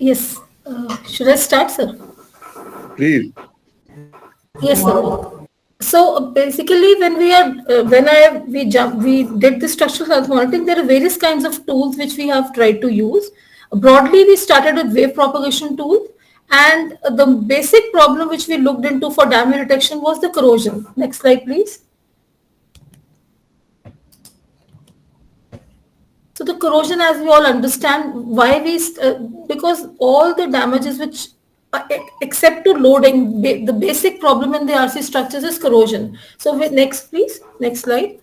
Yes. Should I start, sir? Please. Yes, sir. So basically, when we are when I we jump we did the structural health monitoring, there are various kinds of tools which we have tried to use. Broadly, we started with wave propagation tool, and the basic problem which we looked into for damage detection was the corrosion. Next slide, please. So the corrosion, as we all understand, why because all the damages which, except to loading, the basic problem in the RC structures is corrosion. So next, please, next slide.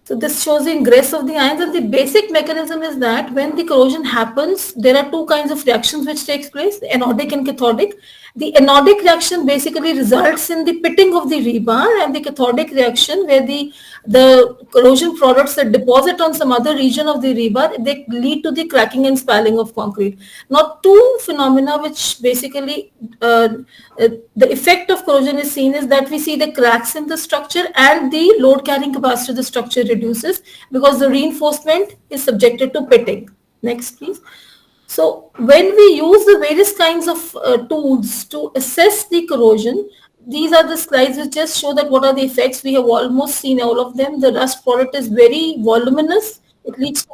So this shows the ingress of the ions, and the basic mechanism is that when the corrosion happens, there are two kinds of reactions which takes place, the anodic and cathodic. The anodic reaction basically results in the pitting of the rebar, and the cathodic reaction where the corrosion products that deposit on some other region of the rebar, they lead to the cracking and spalling of concrete. Now two phenomena which basically the effect of corrosion is seen is that we see the cracks in the structure and the load carrying capacity of the structure reduces because the reinforcement is subjected to pitting. Next, please. So when we use the various kinds of tools to assess the corrosion, these are the slides which just show that what are the effects. We have almost seen all of them. The rust product is very voluminous. It leads to,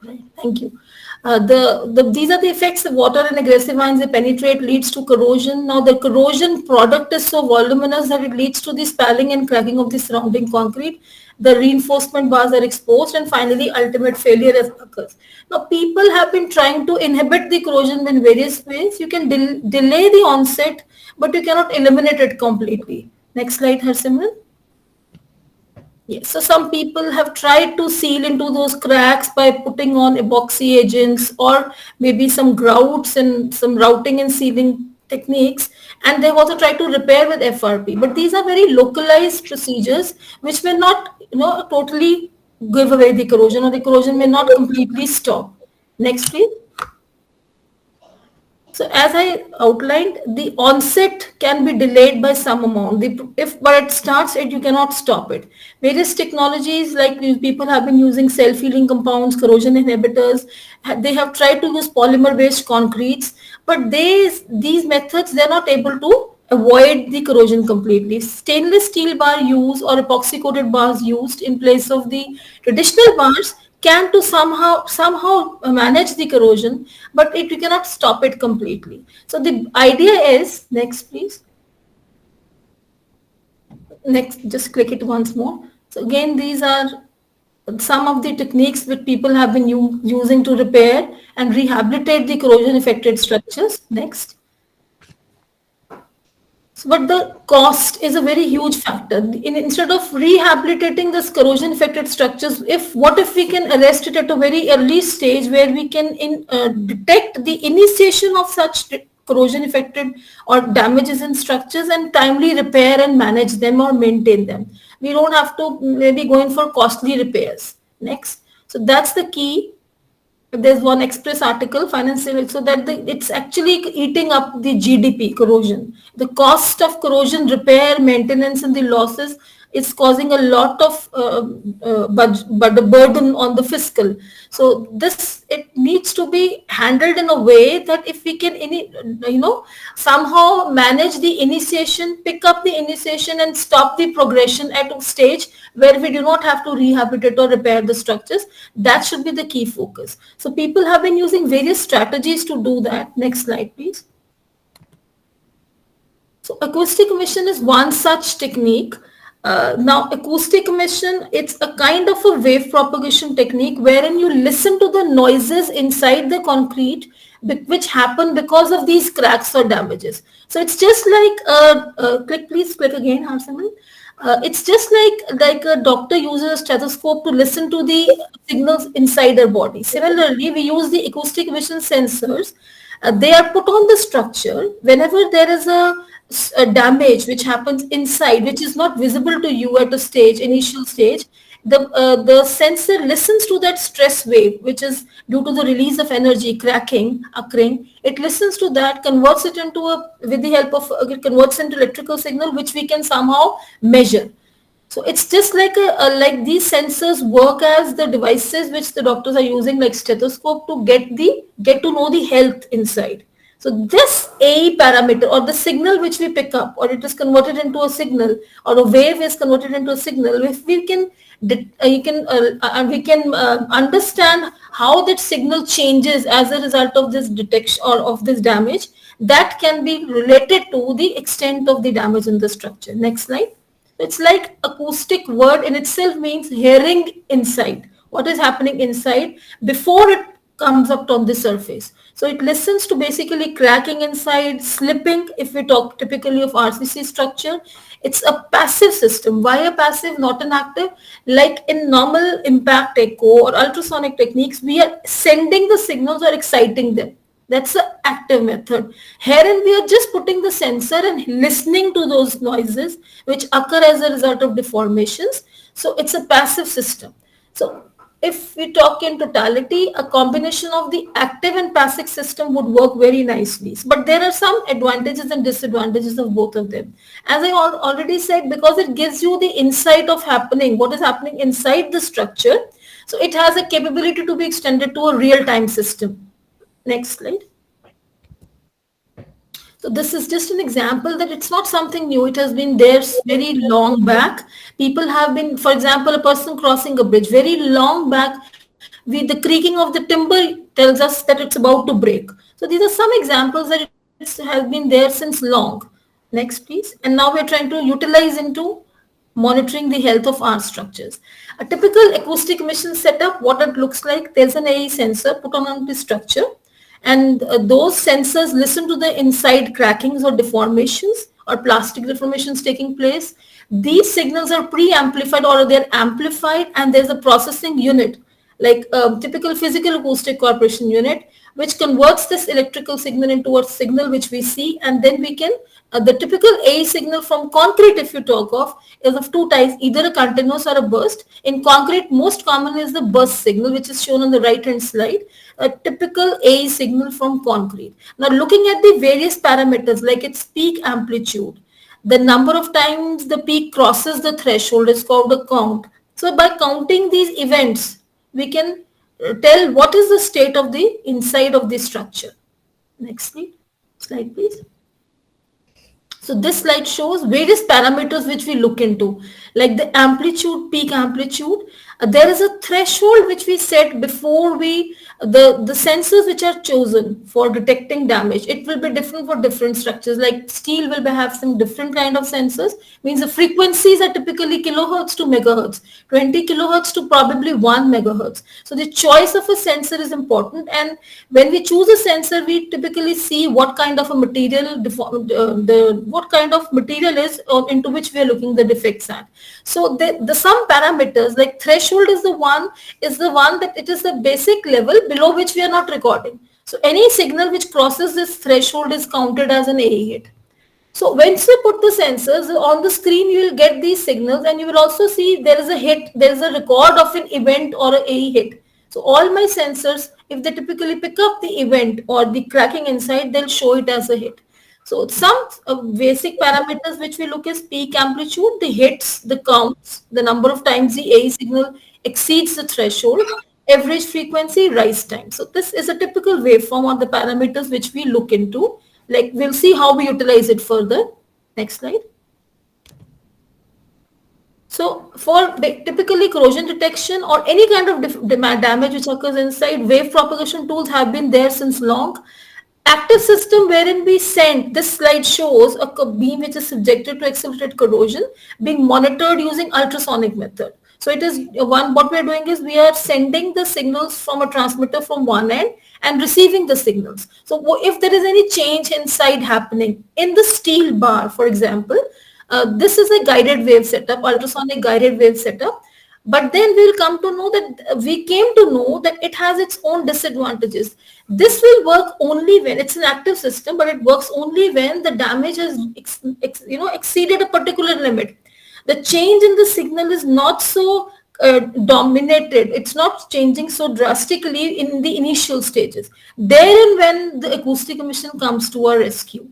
right, thank you. These are the effects of water and aggressive ions. They penetrate, leads to corrosion. Now the corrosion product is so voluminous that it leads to the spalling and cracking of the surrounding concrete. The reinforcement bars are exposed, and finally ultimate failure occurs. Now people have been trying to inhibit the corrosion in various ways. You can delay the onset, but you cannot eliminate it completely. Next slide, Harsimran. Yes, so some people have tried to seal into those cracks by putting on epoxy agents or maybe some grouts and some routing and sealing techniques, and they've also tried to repair with FRP. But these are very localized procedures which may not, totally give away the corrosion, or the corrosion may not completely stop. Next, please. So as I outlined, the onset can be delayed by some amount. But it starts it, you cannot stop it. Various technologies like people have been using self-healing compounds, corrosion inhibitors. They have tried to use polymer-based concretes, but these methods, they're not able to avoid the corrosion completely. Stainless steel bar use or epoxy coated bars used in place of the traditional bars can to somehow manage the corrosion, but you cannot stop it completely. So the idea is, next please, next, just click it once more. So again, these are some of the techniques that people have been using to repair and rehabilitate the corrosion affected structures. Next. So, but the cost is a very huge factor. Instead of rehabilitating this corrosion affected structures, what if we can arrest it at a very early stage where we can detect the initiation of such corrosion affected or damages in structures and timely repair and manage them or maintain them. We don't have to maybe go in for costly repairs. Next. So that's the key. There's one express article, financial, so that it's actually eating up the GDP, corrosion. The cost of corrosion repair, maintenance, and the losses is causing a lot of but the burden on the fiscal. So it needs to be handled in a way that if we can, somehow manage the initiation, pick up the initiation and stop the progression at a stage where we do not have to rehabilitate or repair the structures. That should be the key focus. So people have been using various strategies to do that. Next slide, please. So acoustic emission is one such technique. Now acoustic emission, it's a kind of a wave propagation technique wherein you listen to the noises inside the concrete which happen because of these cracks or damages. So it's just like, please click again, Harsiman. It's just like a doctor uses a stethoscope to listen to the signals inside their body. Similarly, we use the acoustic emission sensors. They are put on the structure whenever there is a damage which happens inside, which is not visible to you at a initial stage. The sensor listens to that stress wave, which is due to the release of energy cracking occurring. It listens to that, converts it into with the help of it converts into electrical signal, which we can somehow measure. So it's just like like these sensors work as the devices which the doctors are using, like stethoscope, to get to know the health inside. So this A parameter, or the signal which we pick up, or it is converted into a signal, or a wave is converted into a signal. If we can, you can, and we can understand how that signal changes as a result of this detection or of this damage, that can be related to the extent of the damage in the structure. Next slide. It's like acoustic word in itself means hearing inside. What is happening inside before it comes up on the surface. So it listens to basically cracking inside, slipping, if we talk typically of RCC structure. It's a passive system. Why a passive, not an active? Like in normal impact echo or ultrasonic techniques, we are sending the signals or exciting them. That's the active method. Herein we are just putting the sensor and listening to those noises which occur as a result of deformations. So it's a passive system. So if we talk in totality, a combination of the active and passive system would work very nicely. But there are some advantages and disadvantages of both of them. As I already said, because it gives you the insight of happening, what is happening inside the structure. So it has a capability to be extended to a real-time system. Next slide. So this is just an example that it's not something new. It has been there very long back. People have been, for example, a person crossing a bridge very long back, with the creaking of the timber tells us that it's about to break. So these are some examples that it has been there since long. Next, please. And now we're trying to utilize into monitoring the health of our structures. A typical acoustic emission setup, what it looks like, there's an AE sensor put on the structure, and those sensors listen to the inside crackings or deformations or plastic deformations taking place. These signals are pre-amplified or they're amplified, and there's a processing unit like a typical physical acoustic corporation unit, which converts this electrical signal into a signal which we see, and then we can, the typical A signal from concrete, if you talk of, is of two types, either a continuous or a burst. In concrete, most common is the burst signal, which is shown on the right hand slide, a typical A signal from concrete. Now looking at the various parameters like its peak amplitude, the number of times the peak crosses the threshold is called a count. So by counting these events, we can tell what is the state of the inside of the structure. Next slide please. So this slide shows various parameters which we look into, like the amplitude, peak amplitude. There is a threshold which we set before the sensors which are chosen for detecting damage. It will be different for different structures. Like steel will have some different kind of sensors. Means the frequencies are typically kilohertz to megahertz, 20 kilohertz to probably 1 megahertz. So the choice of a sensor is important. And when we choose a sensor, we typically see what kind of a material, what kind of material is into which we are looking the defects at. So the some parameters like threshold is the one that it is the basic level below which we are not recording. So any signal which crosses this threshold is counted as an AE hit. So once we put the sensors on the screen, you will get these signals, and you will also see there is a hit, there is a record of an event or an AE hit. So all my sensors, if they typically pick up the event or the cracking inside, they'll show it as a hit. So some basic parameters which we look is peak amplitude, the hits, the counts, the number of times the AE signal exceeds the threshold, average frequency, rise time. So this is a typical waveform on the parameters which we look into. Like we'll see how we utilize it further. Next slide. So for typically corrosion detection or any kind of damage which occurs inside, wave propagation tools have been there since long. Active system wherein we send, this slide shows a beam which is subjected to accelerated corrosion being monitored using ultrasonic method. So it is what we are doing is we are sending the signals from a transmitter from one end and receiving the signals. So if there is any change inside happening in the steel bar, for example, this is a guided wave setup, ultrasonic guided wave setup. But then we'll come to know that we came to know that it has its own disadvantages. This will work only when it's an active system, but it works only when the damage has exceeded a particular limit. The change in the signal is not so dominated. It's not changing so drastically in the initial stages. Therein when the acoustic emission comes to our rescue.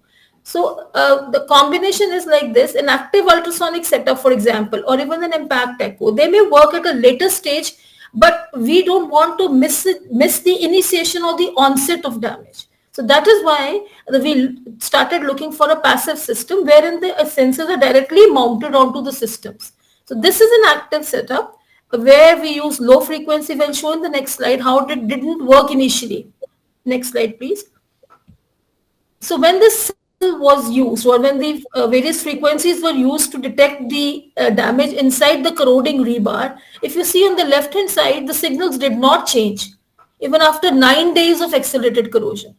So the combination is like this: an active ultrasonic setup, for example, or even an impact echo. They may work at a later stage, but we don't want to miss the initiation or the onset of damage. So that is why we started looking for a passive system wherein the sensors are directly mounted onto the systems. So this is an active setup where we use low frequency. We'll show in the next slide how it didn't work initially. Next slide, please. So when this signal was used, or when the various frequencies were used to detect the damage inside the corroding rebar, if you see on the left hand side, the signals did not change even after 9 days of accelerated corrosion.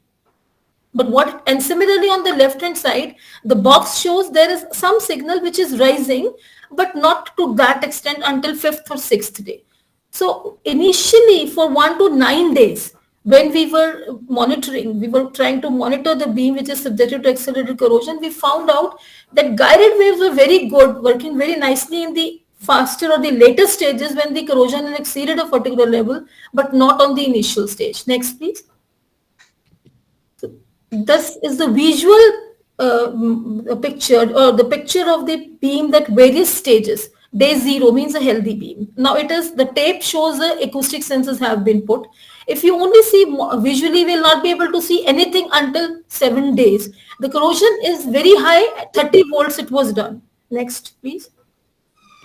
But what, and similarly on the left hand side, the box shows there is some signal which is rising, but not to that extent until fifth or sixth day. So initially for 1 to 9 days, when we were monitoring, we were trying to monitor the beam which is subjected to accelerated corrosion, we found out that guided waves were very good, working very nicely in the faster or the later stages when the corrosion had exceeded a particular level, but not on the initial stage. Next, please. This is the visual picture, or the picture of the beam at various stages. Day 0 means a healthy beam. Now it is, the tape shows the acoustic sensors have been put. If you only see visually, we will not be able to see anything until 7 days. The corrosion is very high, at 30 volts it was done. Next, please.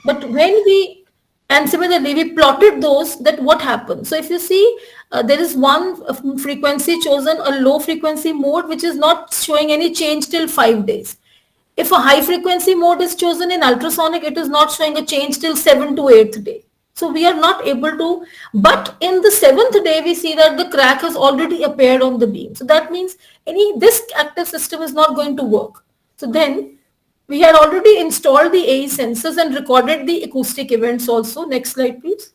But when we, and similarly, we plotted those, that what happened. So if you see, there is one frequency chosen, a low frequency mode, which is not showing any change till 5 days. If a high frequency mode is chosen in ultrasonic, it is not showing a change till 7th to 8th day. So we are not able to, but in the 7th day, we see that the crack has already appeared on the beam. So that means this active system is not going to work. So then we had already installed the AE sensors and recorded the acoustic events also. Next slide, please.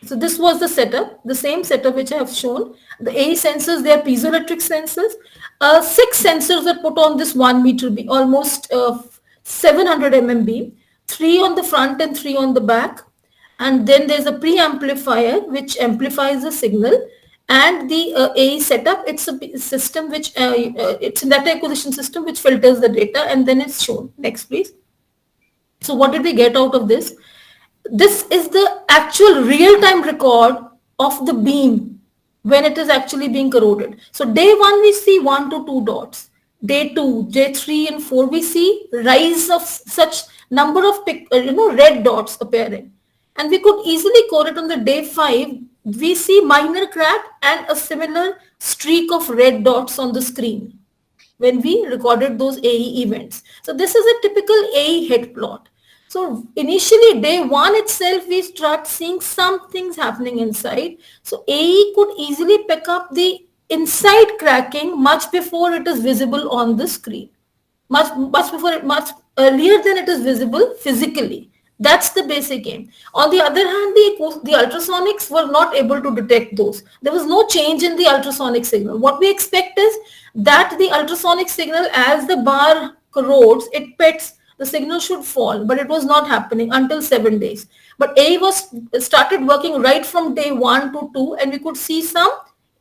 So this was the setup, the same setup which I have shown. The AE sensors, they are piezoelectric sensors. 6 sensors are put on this 1 meter beam, almost 700 mm beam. 3 on the front and 3 on the back. And then there's a preamplifier which amplifies the signal. And the AE setup, it's a system which, it's a data acquisition system which filters the data, and then it's shown. Next, please. So what did we get out of this? This is the actual real-time record of the beam when it is actually being corroded. So day 1 we see 1 to 2 dots. Day 2, day 3 and 4 we see rise of such number of red dots appearing. And we could easily correlate on the day 5, we see minor crack and a similar streak of red dots on the screen when we recorded those AE events. So this is a typical AE hit plot. So initially day 1 itself, we start seeing some things happening inside. So AE could easily pick up the inside cracking much before it is visible on the screen. Much earlier than it is visible physically. That's the basic aim. On the other hand, the ultrasonics were not able to detect those. There was no change in the ultrasonic signal. What we expect is that the ultrasonic signal, as the bar corrodes, it pits, the signal should fall, but it was not happening until 7 days. But AE started working right from day 1 to 2, and we could see some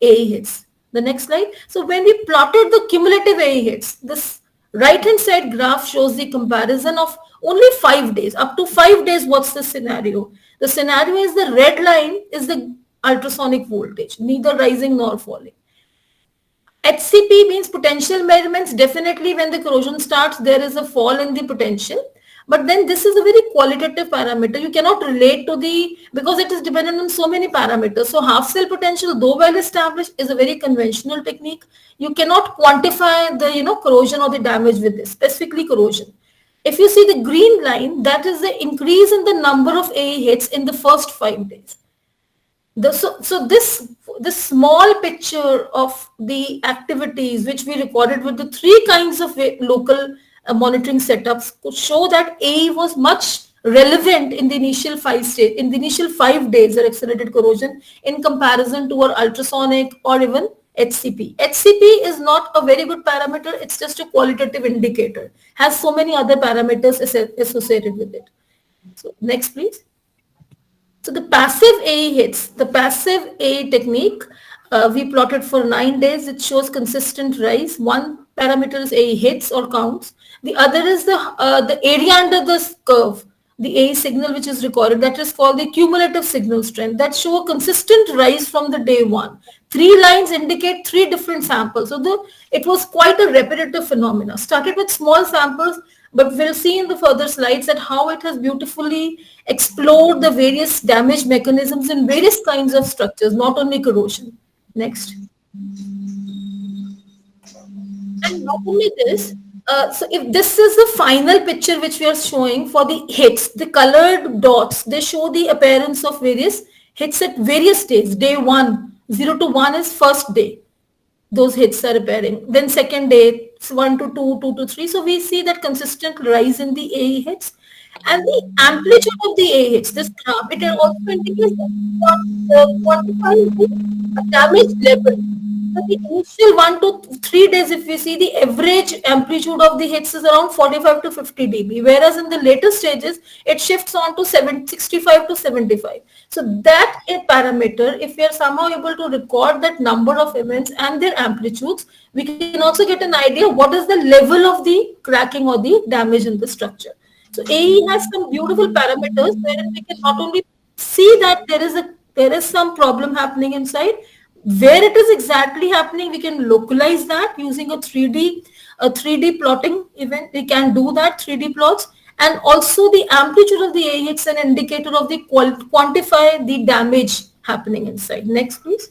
AE hits. The next slide. So when we plotted the cumulative AE hits, this right hand side graph shows the comparison of only 5 days. Up to 5 days, what's the scenario? The scenario is the red line is the ultrasonic voltage, neither rising nor falling. HCP means potential measurements. Definitely when the corrosion starts, there is a fall in the potential. But then this is a very qualitative parameter. You cannot relate to because it is dependent on so many parameters. So half cell potential, though well established, is a very conventional technique. You cannot quantify the corrosion or the damage with this, specifically corrosion. If you see the green line, that is the increase in the number of AE hits in the first 5 days. So this small picture of the activities which we recorded with the 3 kinds of local monitoring setups could show that AE was much relevant in the initial 5 days of accelerated corrosion in comparison to our ultrasonic or even HCP. HCP is not a very good parameter. It's just a qualitative indicator. Has so many other parameters associated with it. So next, please. So the passive AE hits, the passive AE technique, We plotted for 9 days. It shows consistent rise. One parameter is A hits or counts. The other is the area under this curve, the A signal which is recorded. That is called the cumulative signal strength. That show a consistent rise from the day one. Three lines indicate three different samples. So it was quite a repetitive phenomena. Started with small samples, but we'll see in the further slides that how it has beautifully explored the various damage mechanisms in various kinds of structures, not only corrosion. Next. And not only this, so if this is the final picture which we are showing for the hits, the colored dots, they show the appearance of various hits at various stages. Day 1, 0 to 1 is first day. Those hits are appearing. Then second day, 1 to 2, 2 to 3. So we see that consistent rise in the AE hits. And the amplitude of the AE hits, this graph, it also indicates quantifying the damage level. So the initial 1 to 3 days, if we see, the average amplitude of the hits is around 45 to 50 dB, whereas in the later stages, it shifts on to 65 to 75. So that a parameter, if we are somehow able to record that number of events and their amplitudes, we can also get an idea what is the level of the cracking or the damage in the structure. So AE has some beautiful parameters wherein we can not only see that there is some problem happening inside, where it is exactly happening, we can localize that using a 3D plotting event. We can do that 3D plots, and also the amplitude of the AE hits an indicator of the quantify the damage happening inside. Next, please.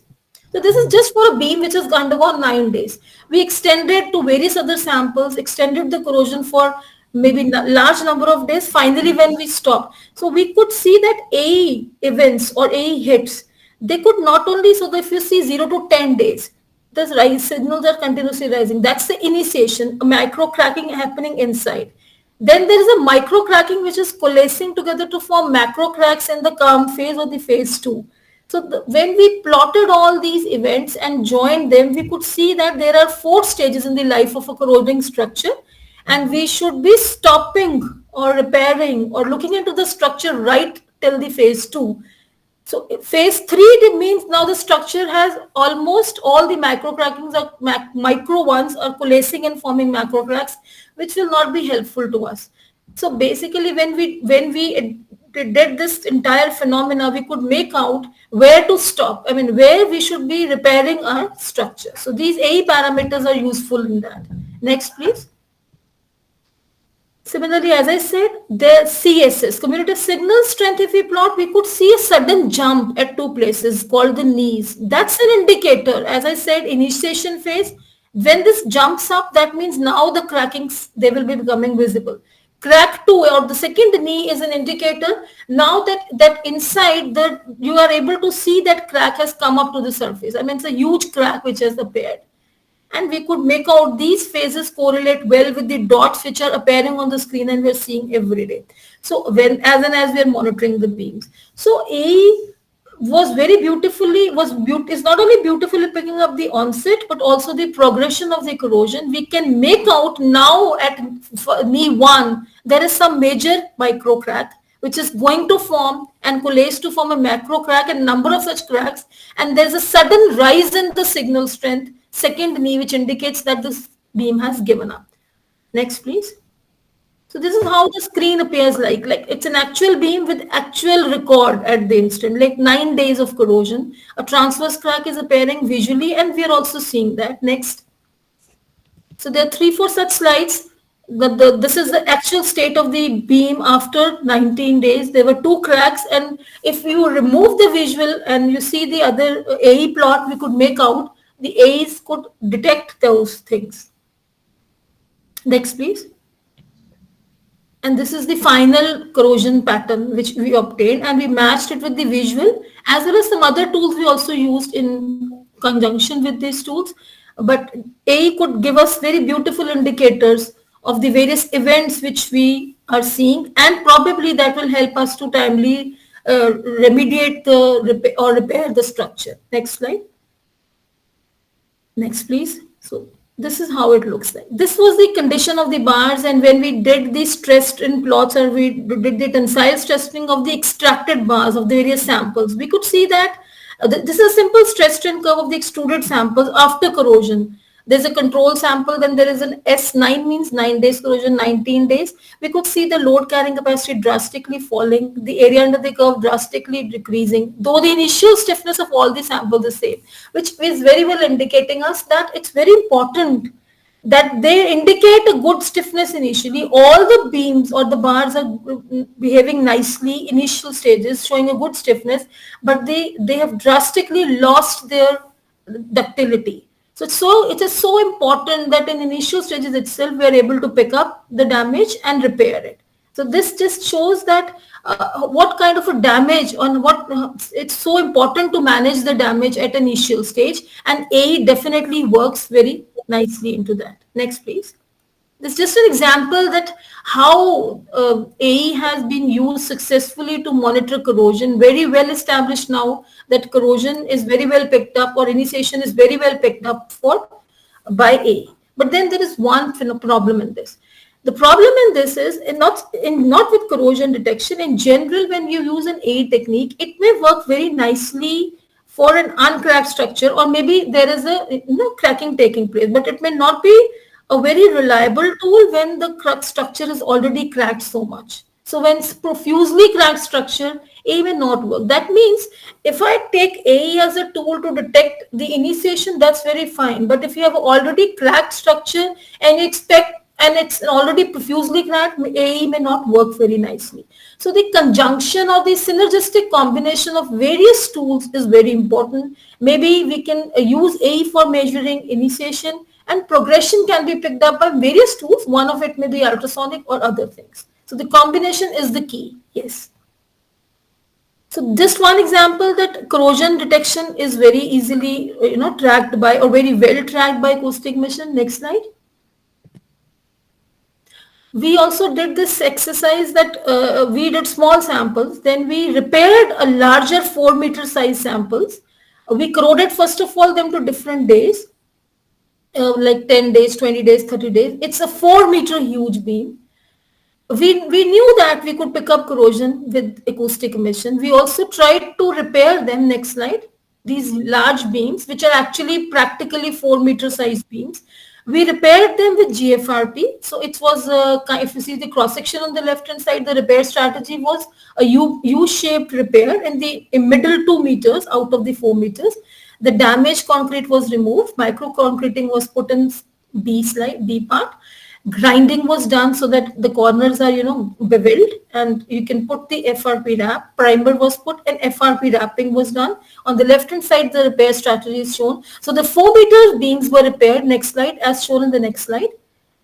So this is just for a beam which has undergone 9 days. We extended to various other samples, extended the corrosion for maybe large number of days. Finally, when we stopped, so we could see that AE events or AE hits, they could not only, so if you see 0 to 10 days, the rise signals are continuously rising. That's the initiation, a micro cracking happening inside. Then there is a micro cracking which is coalescing together to form macro cracks in the calm phase or the phase 2. So when we plotted all these events and joined them, we could see that there are 4 stages in the life of a corroding structure, and we should be stopping or repairing or looking into the structure right till the phase 2. So phase 3 means now the structure has almost all the micro crackings, or micro ones are coalescing and forming macro cracks, which will not be helpful to us. So basically when we did this entire phenomena, we could make out where to stop. I mean, where we should be repairing our structure. So these AE parameters are useful in that. Next, please. Similarly, as I said, the CSS, cumulative signal strength, if we plot, we could see a sudden jump at 2 places called the knees. That's an indicator. As I said, initiation phase, when this jumps up, that means now the crackings, they will be becoming visible. Crack 2 or the second knee is an indicator. Now that inside you are able to see that crack has come up to the surface. I mean, it's a huge crack which has appeared. And we could make out these phases correlate well with the dots which are appearing on the screen and we're seeing every day. So as we are monitoring the beams. So A was very beautifully, is not only beautifully picking up the onset, but also the progression of the corrosion. We can make out now at knee 1, there is some major micro crack which is going to form and coalesce to form a macro crack and number of such cracks. And there's a sudden rise in the signal strength, second knee, which indicates that this beam has given up. Next, please. So this is how the screen appears like it's an actual beam with actual record at the instant, like 9 days of corrosion. A transverse crack is appearing visually and we are also seeing that. Next. So there are 3-4 such slides. This is the actual state of the beam after 19 days. There were 2 cracks, and if you remove the visual and you see the other AE plot, we could make out the AEs could detect those things. Next, please. And this is the final corrosion pattern which we obtained, and we matched it with the visual as well as some other tools we also used in conjunction with these tools. But AE could give us very beautiful indicators of the various events which we are seeing, and probably that will help us to timely remediate or repair the structure. Next slide. Next, please. So this is how it looks like. This was the condition of the bars, and when we did the stress strain plots, or we did the tensile stressing of the extracted bars of the various samples, we could see that This is a simple stress strain curve of the extruded samples after corrosion. There's a control sample, then there is an S9 means 9 days corrosion, 19 days. We could see the load carrying capacity drastically falling, the area under the curve drastically decreasing, though the initial stiffness of all the samples is same, which is very well indicating us that it's very important that they indicate a good stiffness initially. All the beams or the bars are behaving nicely initial stages, showing a good stiffness, but they have drastically lost their ductility. So it is so important that in initial stages itself we are able to pick up the damage and repair it. So this just shows that what kind of a damage on what it's so important to manage the damage at an initial stage, and AE definitely works very nicely into that. Next, please. This is just an example that how AE has been used successfully to monitor corrosion. Very well established now that corrosion is very well picked up, or initiation is very well picked up for by AE. But then there is one problem in this. The problem in this is not with corrosion detection. In general, when you use an AE technique, it may work very nicely for an uncracked structure, or maybe there is a cracking taking place, but it may not be a very reliable tool when the structure is already cracked so much. So when it's profusely cracked structure, AE may not work. That means if I take AE as a tool to detect the initiation, that's very fine. But if you have already cracked structure and you expect, and it's already profusely cracked, AE may not work very nicely. So the conjunction or the synergistic combination of various tools is very important. Maybe we can use AE for measuring initiation, and progression can be picked up by various tools. One of it may be ultrasonic or other things. So the combination is the key. Yes. So just one example that corrosion detection is very easily, tracked by, or very well tracked by acoustic mission. Next slide. We also did this exercise that we did small samples. Then we repaired a larger 4-meter size samples. We corroded first of all them to different days. Like 10 days, 20 days, 30 days. It's a 4-meter huge beam. We knew that we could pick up corrosion with acoustic emission. We also tried to repair them. Next slide. These large beams, which are actually practically 4-meter size beams. We repaired them with GFRP. So it was, if you see the cross section on the left hand side, the repair strategy was a U-shaped repair in the middle 2 meters out of the 4 meters. The damaged concrete was removed. Micro concreting was put in B part. Grinding was done so that the corners are, beveled, and you can put the FRP wrap. Primer was put and FRP wrapping was done. On the left hand side, the repair strategy is shown. So the 4-meter beams were repaired. Next slide, as shown in the next slide.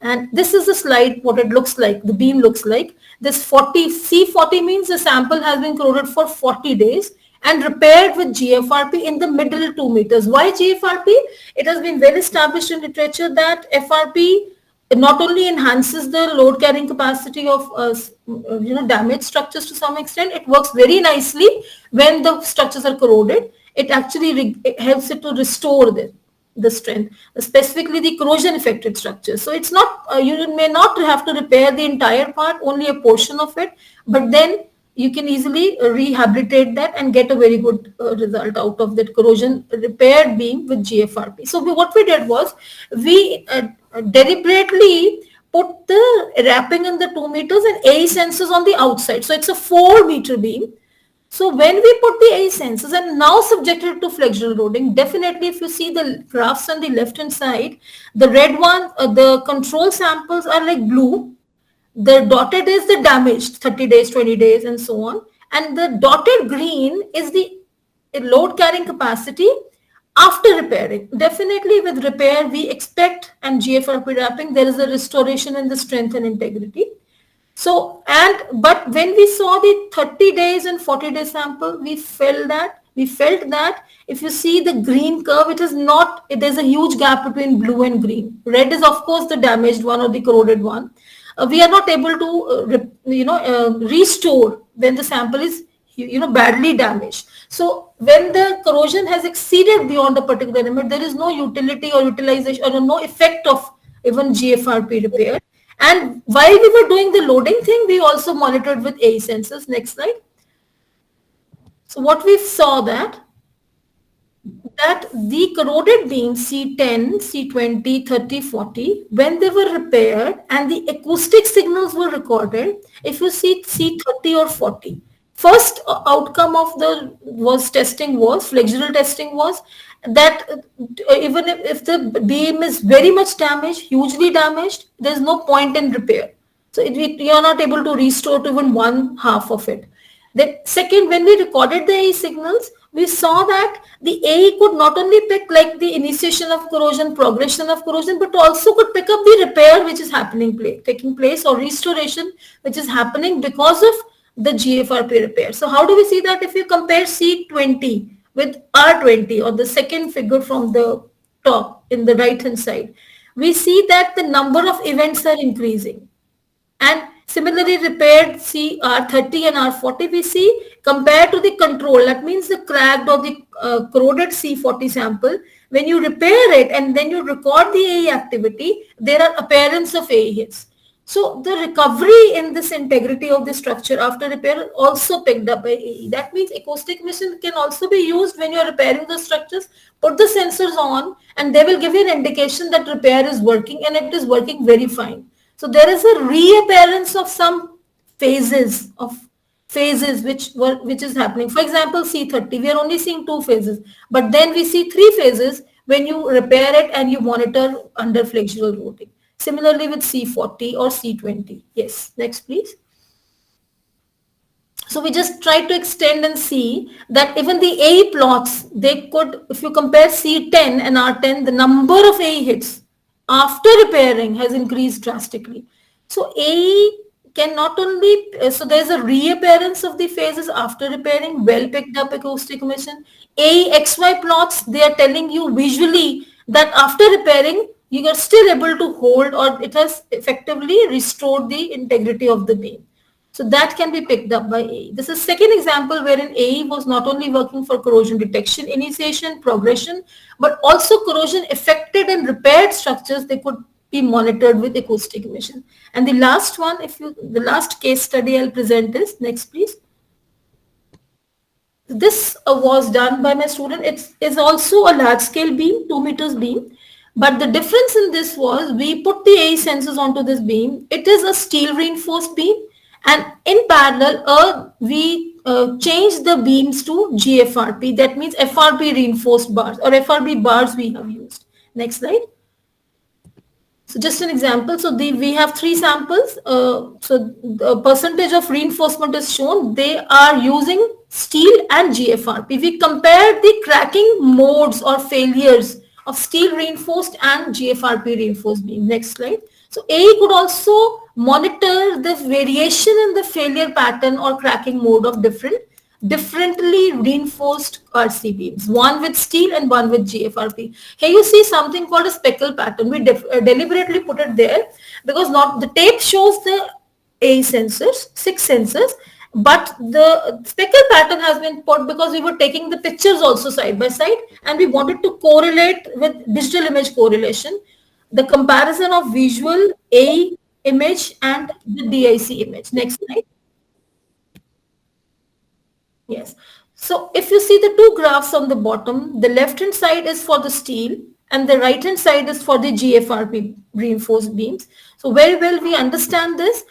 And this is the slide, what it looks like, the beam looks like. This C40 means the sample has been corroded for 40 days and repaired with GFRP in the middle 2 meters. Why GFRP? It has been well established in literature that FRP not only enhances the load carrying capacity of damaged structures to some extent, it works very nicely when the structures are corroded. It actually it helps it to restore the strength, specifically the corrosion affected structures. So it's not, you may not have to repair the entire part, only a portion of it, but then you can easily rehabilitate that and get a very good result out of that corrosion repaired beam with GFRP. So what we did was we deliberately put the wrapping in the 2 meters and AE sensors on the outside. So it's a 4-meter beam. So when we put the AE sensors and now subjected to flexural loading, definitely if you see the graphs on the left hand side, the red one, the control samples are like blue. The dotted is the damaged 30 days, 20 days and so on. And the dotted green is the load carrying capacity after repairing. Definitely with repair, we expect, and GFRP wrapping, there is a restoration in the strength and integrity. So, but when we saw the 30 days and 40 day sample, we felt that if you see the green curve, it is not, there's a huge gap between blue and green. Red is of course the damaged one or the corroded one. We are not able to, restore when the sample is, badly damaged. So when the corrosion has exceeded beyond a particular limit, there is no utility or utilization or no effect of even GFRP repair. And while we were doing the loading thing, we also monitored with AE sensors. Next slide. So what we saw that that the corroded beams C10, C20, 30, 40, when they were repaired and the acoustic signals were recorded, if you see C30 or 40, first outcome of the flexural testing was that even if the beam is very much damaged, hugely damaged, there's no point in repair. So you're not able to restore to even one half of it. Then second, when we recorded the AE signals, we saw that the AE could not only pick like the initiation of corrosion, progression of corrosion, but also could pick up the repair which is taking place, or restoration which is happening because of the GFRP repair. So how do we see that? If you compare C20 with R20, or the second figure from the top in the right hand side, we see that the number of events are increasing. And similarly repaired R30 and R40, we see compared to the control, that means the cracked or the corroded C40 sample, when you repair it and then you record the AE activity, there are appearance of AE hits. So the recovery in this integrity of the structure after repair also picked up by AE. That means acoustic emission can also be used when you are repairing the structures. Put the sensors on and they will give you an indication that repair is working, and it is working very fine. So there is a reappearance of some phases which is happening. For example, C30, we are only seeing two phases, but then we see three phases when you repair it and you monitor under flexural loading. Similarly with C40 or C20. Yes, next please. So we just try to extend and see that even the AE plots, they could, if you compare C10 and R10, the number of AE hits after repairing has increased drastically. So AE can not only, so there's a reappearance of the phases after repairing, well picked up acoustic emission. AE XY plots, they are telling you visually that after repairing, you are still able to hold, or it has effectively restored the integrity of the beam. So that can be picked up by AE. This is second example wherein AE was not only working for corrosion detection, initiation, progression, but also corrosion affected and repaired structures, they could be monitored with acoustic emission. And the last one, the last case study I'll present is, next please. This was done by my student. It is also a large scale beam, 2 meters beam. But the difference in this was we put the AE sensors onto this beam. It is a steel reinforced beam. And in parallel, we changed the beams to GFRP. That means FRP reinforced bars, or FRP bars we have used. Next slide. So just an example. So we have three samples. So the percentage of reinforcement is shown. They are using steel and GFRP. We compared the cracking modes or failures of steel reinforced and GFRP reinforced beam. Next slide. So AE could also monitor the variation in the failure pattern or cracking mode of differently reinforced RC beams, one with steel and one with GFRP. Here you see something called a speckle pattern. We deliberately put it there because not the tape shows the AE sensors, 6 sensors, but the speckle pattern has been put because we were taking the pictures also side by side, and we wanted to correlate with digital image correlation, the comparison of visual AE image and the DIC image. Next slide. Yes. So if you see the two graphs on the bottom, the left hand side is for the steel and the right hand side is for the GFRP reinforced beams. So very well we understand this.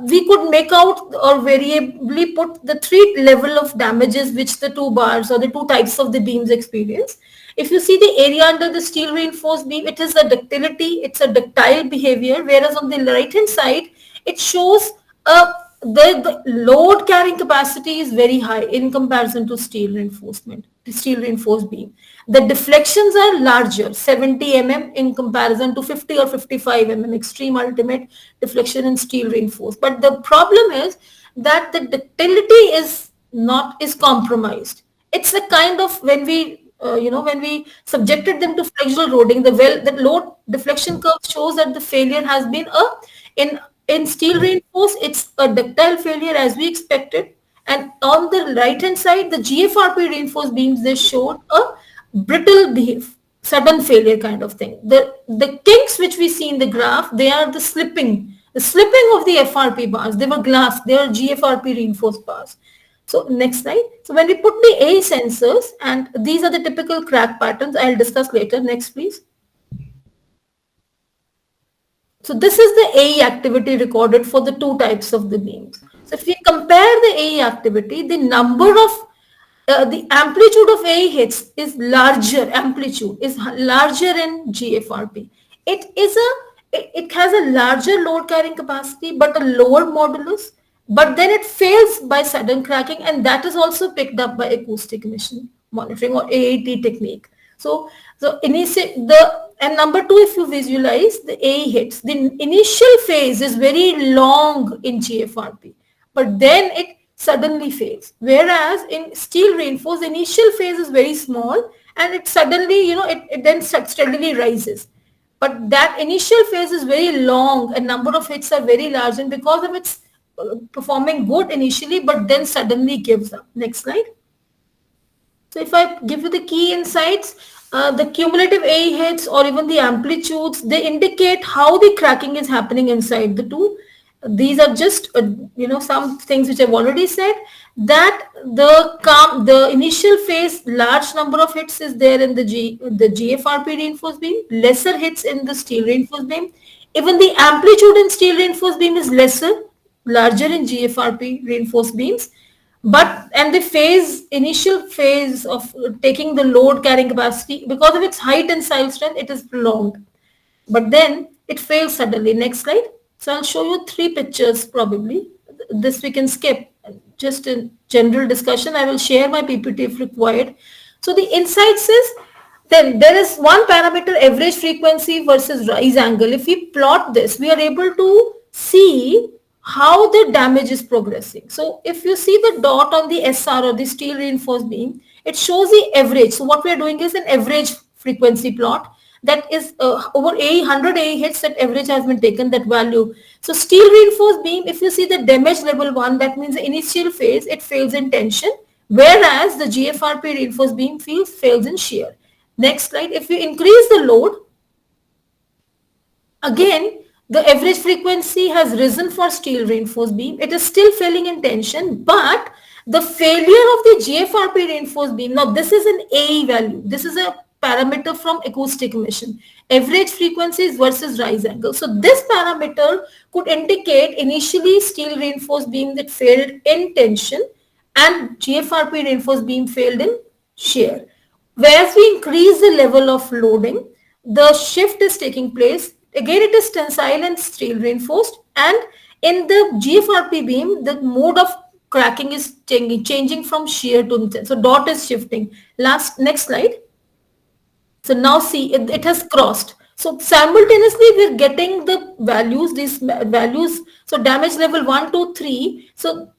We could make out or variably put the three level of damages which the two bars or the two types of the beams experience. If you see the area under the steel reinforced beam, it is a ductility, it's a ductile behavior, whereas on the right hand side, it shows the load carrying capacity is very high in comparison to steel reinforcement, the steel reinforced beam. The deflections are larger, 70 mm in comparison to 50 or 55 mm, extreme ultimate deflection in steel reinforced. But the problem is that the ductility is compromised. It's a kind of when we subjected them to flexural loading, the load deflection curve shows that the failure has been in steel reinforced, it's a ductile failure as we expected. And on the right hand side, the GFRP reinforced beams, they showed a brittle sudden failure kind of thing. The kinks which we see in the graph, they are the slipping of the FRP bars. They were glass, they are GFRP reinforced bars. So next slide. So when we put the A sensors, and these are the typical crack patterns I'll discuss later. Next, please. So this is the AE activity recorded for the two types of the beams. So if we compare the AE activity, the number of the amplitude of AE hits is larger, amplitude is larger in GFRP. It is it has a larger load carrying capacity but a lower modulus, but then it fails by sudden cracking, and that is also picked up by acoustic emission monitoring or AAT technique. So initial the and number two, if you visualize the A hits, the initial phase is very long in GFRP, but then it suddenly fails. Whereas in steel reinforced, the initial phase is very small and it suddenly, it then steadily rises. But that initial phase is very long and number of hits are very large, and because of its performing good initially, but then suddenly gives up. Next slide. So if I give you the key insights, the cumulative A hits or even the amplitudes, they indicate how the cracking is happening inside the two. These are just, some things which I've already said, that the initial phase, large number of hits is there in the GFRP reinforced beam, lesser hits in the steel reinforced beam. Even the amplitude in steel reinforced beam is lesser, larger in GFRP reinforced beams. But and the initial phase of taking the load carrying capacity, because of its high tensile strength, it is prolonged. But then it fails suddenly. Next slide. So I'll show you three pictures probably. This we can skip. Just in general discussion, I will share my PPT if required. So the insights is, then there is one parameter, average frequency versus rise angle. If we plot this, we are able to see how the damage is progressing. So if you see the dot on the SR or the steel reinforced beam, it shows the average. So what we are doing is an average frequency plot, that is over 100 A hits, that average has been taken, that value. So steel reinforced beam, if you see the damage level 1, that means the initial phase, it fails in tension, whereas the GFRP reinforced beam fails in shear. Next slide. If you increase the load, again, the average frequency has risen for steel reinforced beam. It is still failing in tension, but the failure of the GFRP reinforced beam, now this is an AE value. This is a parameter from acoustic emission. Average frequencies versus rise angle. So this parameter could indicate initially steel reinforced beam that failed in tension and GFRP reinforced beam failed in shear. Whereas we increase the level of loading, the shift is taking place. Again, it is tensile and steel reinforced, and in the GFRP beam, the mode of cracking is changing from shear to tension. So dot is shifting. Next slide. So now see, it has crossed. So simultaneously we're getting the values, these values. So damage level 1, 2, 3. So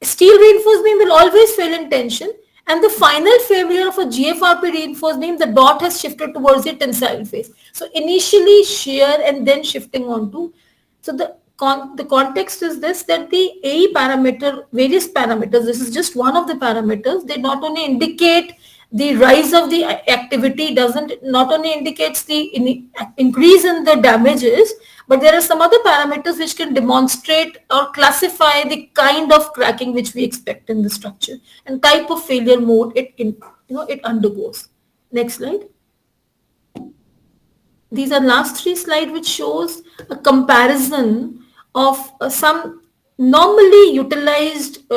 steel reinforced beam will always fail in tension. And the final failure of a GFRP reinforced beam, the dot has shifted towards the tensile phase. So initially shear and then shifting on to. So the context is this, that the AE parameter, various parameters, this is just one of the parameters, they not only indicate the rise of the activity, not only indicates the increase in the damages, but there are some other parameters which can demonstrate or classify the kind of cracking which we expect in the structure and type of failure mode it undergoes. Next slide. These are last three slides, which shows a comparison of some normally utilized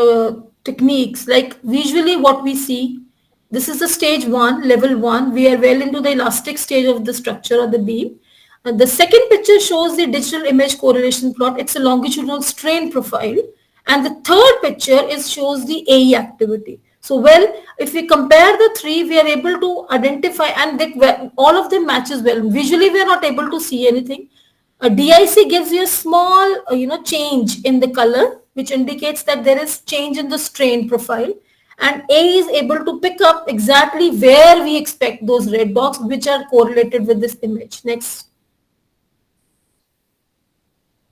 techniques, like visually what we see. This is the stage 1, level 1. We are well into the elastic stage of the structure of the beam. The second picture shows the digital image correlation plot. It's a longitudinal strain profile. And the third picture shows the AE activity. So, well, if we compare the three, we are able to identify, and all of them matches well. Visually, we are not able to see anything. A DIC gives you a small, change in the color, which indicates that there is change in the strain profile. And A is able to pick up exactly where we expect those red dots, which are correlated with this image. Next.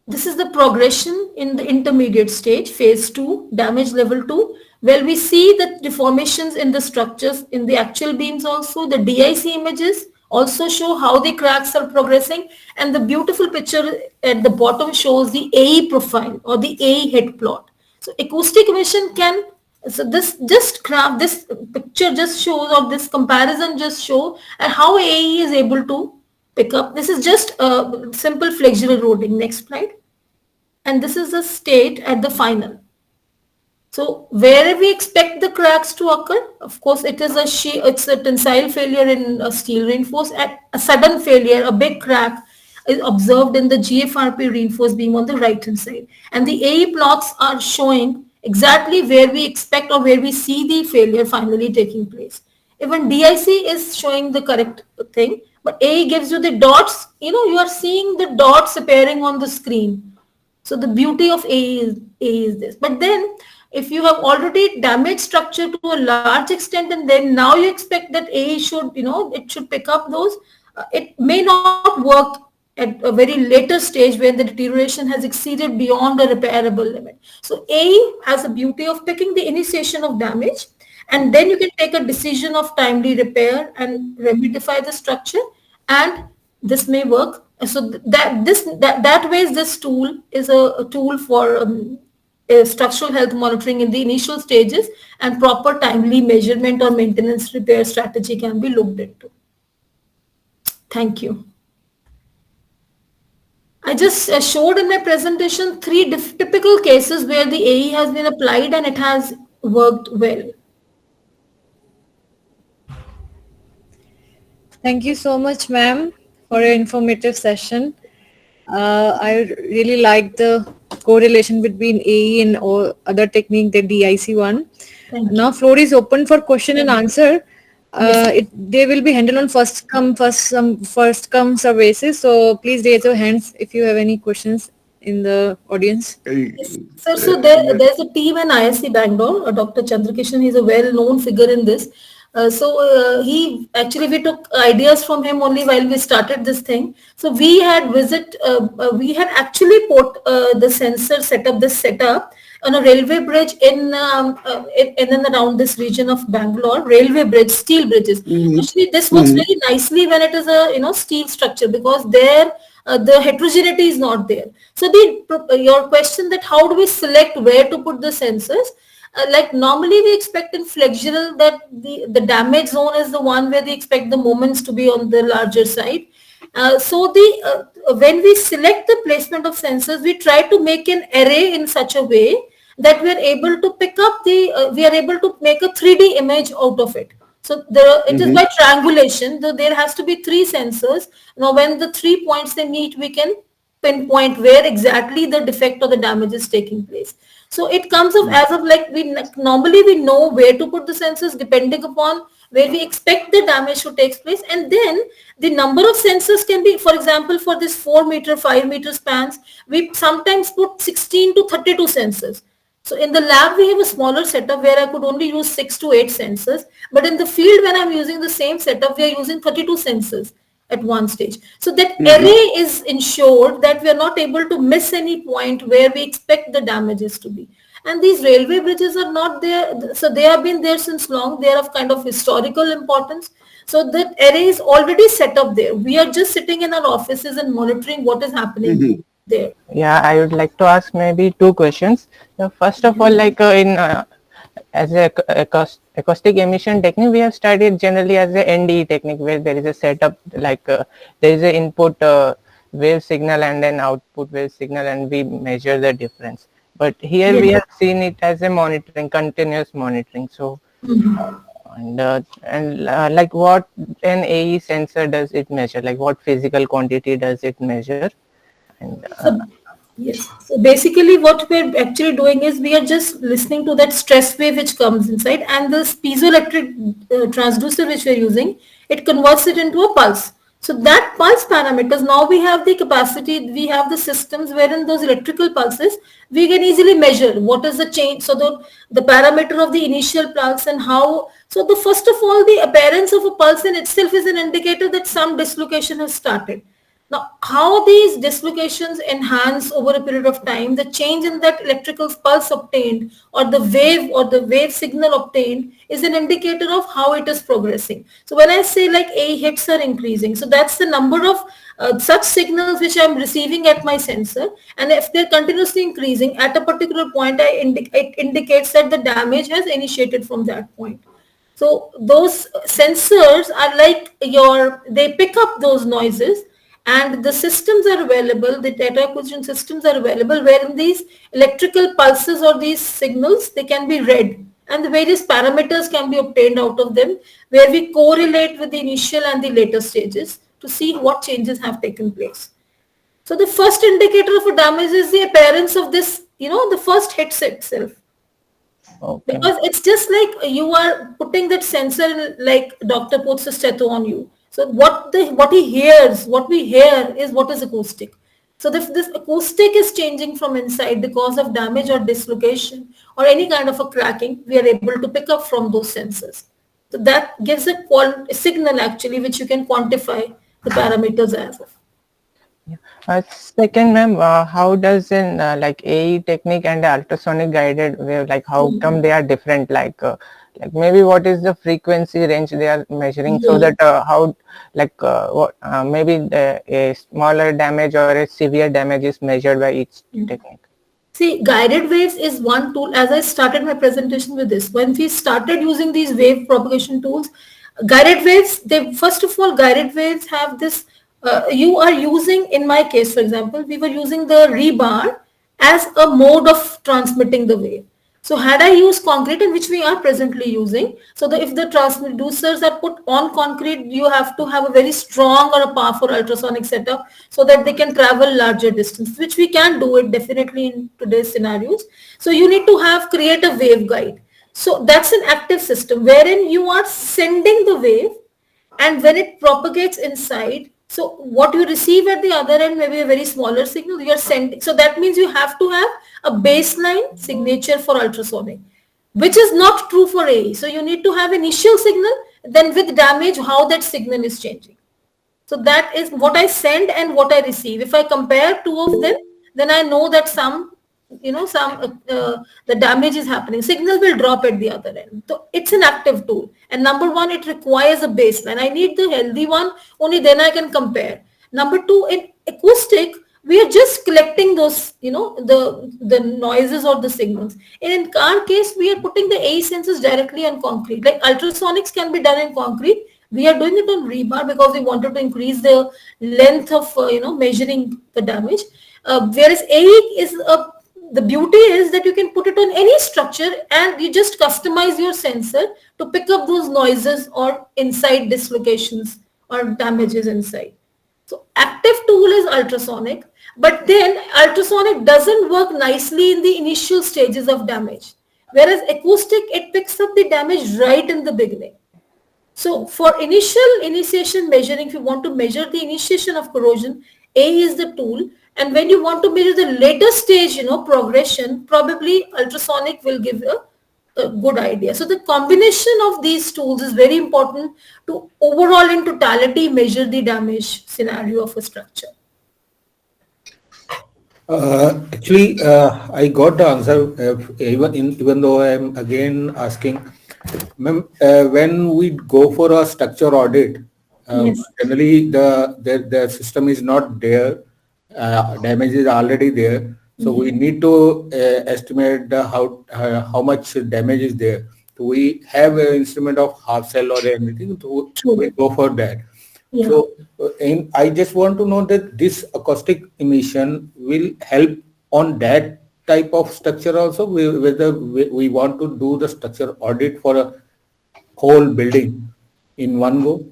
This is the progression in the intermediate stage, phase 2, damage level 2. Well, we see the deformations in the structures in the actual beams also. The DIC images also show how the cracks are progressing, and the beautiful picture at the bottom shows the AE profile or the AE head plot. So acoustic emission can So this picture just shows, or this comparison just show, and how AE is able to pick up. This is just a simple flexural loading. Next slide. And this is the state at the final. So where we expect the cracks to occur, of course, it's a tensile failure in a steel reinforced. At a sudden failure, a big crack is observed in the GFRP reinforced beam on the right hand side. And the AE plots are showing exactly where we expect or where we see the failure finally taking place. Even DIC is showing the correct thing, but AE gives you the dots. You are seeing the dots appearing on the screen. So the beauty of A is this. But then if you have already damaged structure to a large extent, and then now you expect that A should, it should pick up those, it may not work at a very later stage when the deterioration has exceeded beyond a repairable limit. So A has a beauty of picking the initiation of damage, and then you can take a decision of timely repair and remedify the structure, and this may work. So that ways this tool is a tool for structural health monitoring in the initial stages, and proper timely measurement or maintenance repair strategy can be looked into. Thank you. I just showed in my presentation three typical cases where the AE has been applied and it has worked well. Thank you so much, ma'am, for your informative session. I really like the correlation between AE and all other technique, the DIC one. Now floor is open for question and answer. They will be handled on first come basis. So please raise your hands if you have any questions in the audience. Yes, sir. So there's a team in ISC Bangalore, Dr. Chandrakishan. He's a well-known figure in this. We took ideas from him only while we started this thing. So we had actually put the sensor setup on a railway bridge in and around this region of Bangalore, railway bridge, steel bridges. Actually, this works very nicely when it is a steel structure, because there the heterogeneity is not there. So your question that how do we select where to put the sensors? Like normally we expect in flexural that the damage zone is the one where we expect the moments to be on the larger side. When we select the placement of sensors, we try to make an array in such a way that we are able to pick up we are able to make a 3D image out of it. So it is by triangulation. There has to be three sensors. Now when the 3 points they meet, we can pinpoint where exactly the defect or the damage is taking place. So it comes up as of like normally we know where to put the sensors depending upon where we expect the damage to take place, and then the number of sensors can be, for example, for this 4 meter, 5 meter spans, we sometimes put 16 to 32 sensors. So in the lab, we have a smaller setup where I could only use 6 to 8 sensors. But in the field, when I'm using the same setup, we are using 32 sensors at one stage. So that array is ensured that we are not able to miss any point where we expect the damages to be. And these railway bridges are not there. So they have been there since long. They are of kind of historical importance. So that array is already set up there. We are just sitting in our offices and monitoring what is happening there. Yeah, I would like to ask maybe two questions. First of all, like as a acoustic emission technique, we have studied generally as a NDE technique, where there is a setup like there is an input wave signal and an output wave signal, and we measure the difference. But here we have seen it as a monitoring, continuous monitoring. So like what an AE sensor does it measure? Like what physical quantity does it measure? And, yes. So basically what we're actually doing is we are just listening to that stress wave which comes inside, and this piezoelectric transducer which we're using, it converts it into a pulse. So that pulse parameters, now we have the capacity, we have the systems wherein those electrical pulses, we can easily measure what is the change. So the parameter of the initial pulse and how, so the first of all, the appearance of a pulse in itself is an indicator that some dislocation has started. Now, how these dislocations enhance over a period of time, the change in that electrical pulse obtained or the wave signal obtained is an indicator of how it is progressing. So when I say like A hits are increasing, so that's the number of such signals which I'm receiving at my sensor, and if they're continuously increasing at a particular point, it indicates that the damage has initiated from that point. So those sensors are like they pick up those noises, and the systems are available, the data acquisition systems are available wherein these electrical pulses or these signals, they can be read and the various parameters can be obtained out of them, where we correlate with the initial and the later stages to see what changes have taken place. So the first indicator of a damage is the appearance of this, the first hits itself. Okay. Because it's just like you are putting that sensor in, like doctor puts a stethoscope on you. So what he hears, what we hear is what is acoustic. So if this acoustic is changing from inside because of damage or dislocation or any kind of a cracking, we are able to pick up from those sensors. So that gives a signal actually which you can quantify the parameters as of. Second, ma'am, how does in like AE technique and the ultrasonic guided wave, like how come they are different? Like maybe what is the frequency range they are measuring, so Yeah. that how maybe a smaller damage or a severe damage is measured by each technique. See, guided waves is one tool. As I started my presentation with this, when we started using these wave propagation tools, guided waves, first of all, guided waves have this, you are using, in my case, for example, we were using the rebar as a mode of transmitting the wave. So had I used concrete, in which we are presently using, so if the transducers are put on concrete, you have to have a very strong or a powerful ultrasonic setup so that they can travel larger distance, which we can do it definitely in today's scenarios. So you need to create a waveguide. So that's an active system wherein you are sending the wave, and when it propagates inside, so what you receive at the other end may be a very smaller signal you are sending. So that means you have to have a baseline signature for ultrasonic, which is not true for AE. So you need to have initial signal, then with damage, how that signal is changing. So that is what I send and what I receive. If I compare two of them, then I know that the damage is happening. Signal will drop at the other end. So it's an active tool. And number one, it requires a baseline. I need the healthy one, only then I can compare. Number two, in acoustic, we are just collecting those, the noises or the signals. And in our case, we are putting the AE sensors directly on concrete. Like ultrasonics can be done in concrete. We are doing it on rebar because we wanted to increase the length of, measuring the damage. Whereas AE the beauty is that you can put it on any structure and you just customize your sensor to pick up those noises or inside dislocations or damages inside. So active tool is ultrasonic, but then ultrasonic doesn't work nicely in the initial stages of damage. Whereas acoustic, it picks up the damage right in the beginning. So for initiation measuring, if you want to measure the initiation of corrosion, A is the tool. And when you want to measure the later stage, progression, probably ultrasonic will give a good idea. So the combination of these tools is very important to overall in totality measure the damage scenario of a structure. I got the answer, even though I am again asking. Ma'am, when we go for a structure audit, Yes. generally the system is not there, damage is already there. So we need to estimate how much damage is there. Do we have an instrument of half cell or anything? We go for that. Yeah. So, I just want to know that this acoustic emission will help on that type of structure also, whether we want to do the structure audit for a whole building in one go.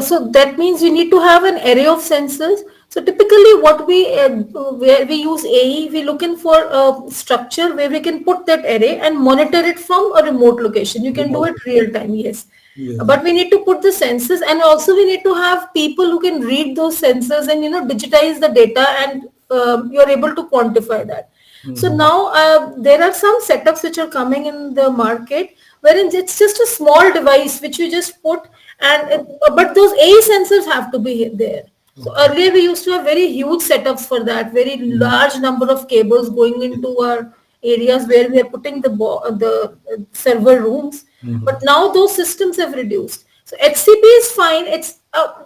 So that means you need to have an array of sensors. So typically what where we use AE, we looking for a structure where we can put that array and monitor it from a remote location. You can do it real time, yes. Yes. But we need to put the sensors, and also we need to have people who can read those sensors and, digitize the data, and you're able to quantify that. So now there are some setups which are coming in the market wherein it's just a small device which you just put, but those AE sensors have to be there. So earlier we used to have very huge setups for that, very large number of cables going into our areas where we are putting the server rooms. But now those systems have reduced. So HCP is fine. It's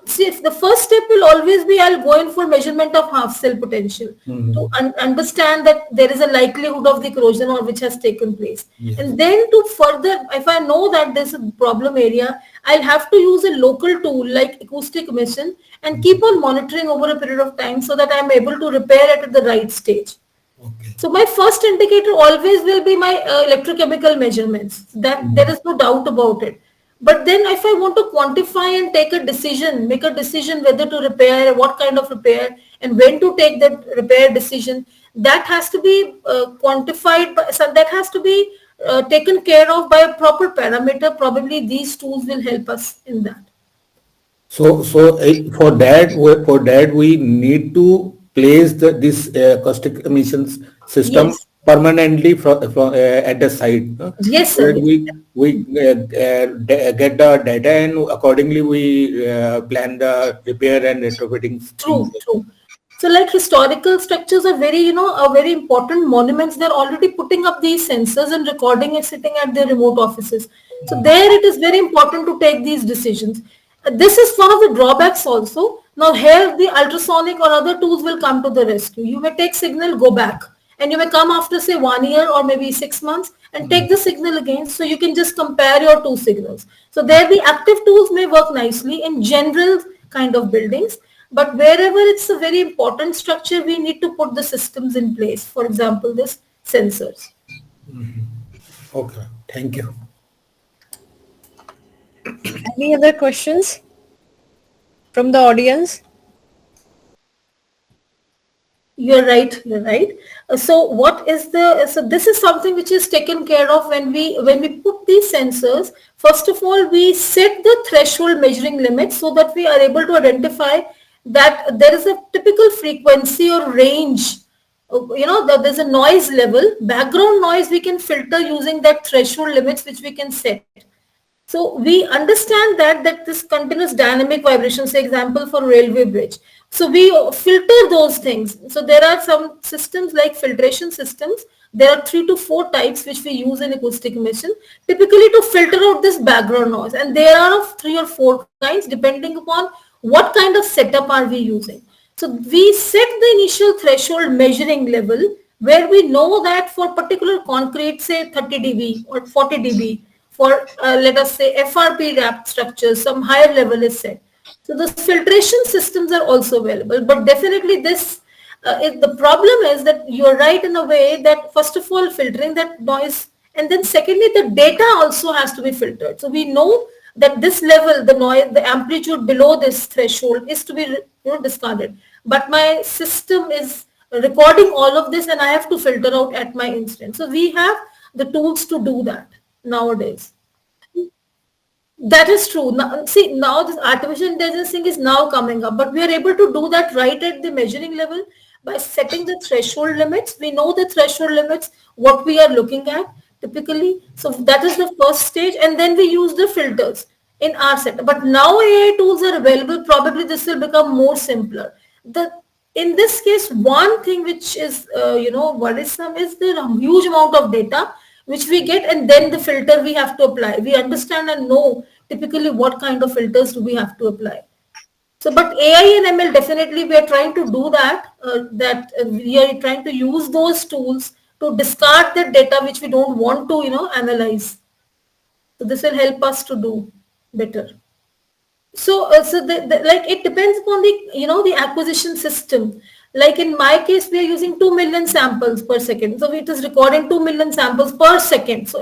see, if the first step will always be I'll go in for measurement of half cell potential to understand that there is a likelihood of the corrosion or which has taken place. Yes. And then to further, if I know that there's a problem area, I'll have to use a local tool like Acoustic Emission and keep on monitoring over a period of time so that I'm able to repair it at the right stage. Okay. So my first indicator always will be my electrochemical measurements. That there is no doubt about it. But then if I want to quantify and take a decision, make a decision whether to repair, what kind of repair, and when to take that repair decision, that has to be quantified, so that has to be taken care of by a proper parameter. Probably these tools will help us in that. So for that we need to place this acoustic emissions system Yes. permanently from at the site, Yes, so sir. that we get the data and accordingly we plan the repair and retrofitting things. True, true. So like historical structures are very, are very important monuments. They're already putting up these sensors and recording it sitting at their remote offices. So there it is very important to take these decisions. This is one of the drawbacks also. Now here the ultrasonic or other tools will come to the rescue. You may take signal, go back. And you may come after say 1 year or maybe 6 months and take the signal again. So you can just compare your two signals. So there the active tools may work nicely in general kind of buildings. But wherever it's a very important structure, we need to put the systems in place. For example, this sensors. Okay, thank you. Any other questions from the audience? You're right. You're right. So this is something which is taken care of when we put these sensors. First of all, we set the threshold measuring limit so that we are able to identify that there is a typical frequency or range. There's a noise level, background noise we can filter using that threshold limits which we can set. So we understand that this continuous dynamic vibration, say example for railway bridge. So we filter those things. So there are some systems like filtration systems. There are 3 to 4 types which we use in acoustic emission, typically to filter out this background noise. And there are of 3 or 4 kinds depending upon what kind of setup are we using. So we set the initial threshold measuring level where we know that for particular concrete, say 30 dB or 40 dB, for let us say FRP wrapped structures, some higher level is set. So the filtration systems are also available, but definitely the problem is that you're right in a way that first of all filtering that noise, and then secondly the data also has to be filtered. So we know that this level, the noise, the amplitude below this threshold is to be discarded. But my system is recording all of this and I have to filter out at my instance. So we have the tools to do that nowadays. That is true. Now, see, now this artificial intelligence thing is now coming up, but we are able to do that right at the measuring level by setting the threshold limits. We know the threshold limits, what we are looking at typically. So that is the first stage, and then we use the filters in our setup. But now AI tools are available. Probably this will become more simpler. In this case, one thing which is worrisome is the huge amount of data which we get, and then the filter we have to apply. We understand and know typically what kind of filters do we have to apply. So, but AI and ML definitely we are trying to do that. We are trying to use those tools to discard the data which we don't want to analyze. So this will help us to do better. So, like it depends upon the acquisition system. Like in my case, we are using 2 million samples per second. So it is recording 2 million samples per second.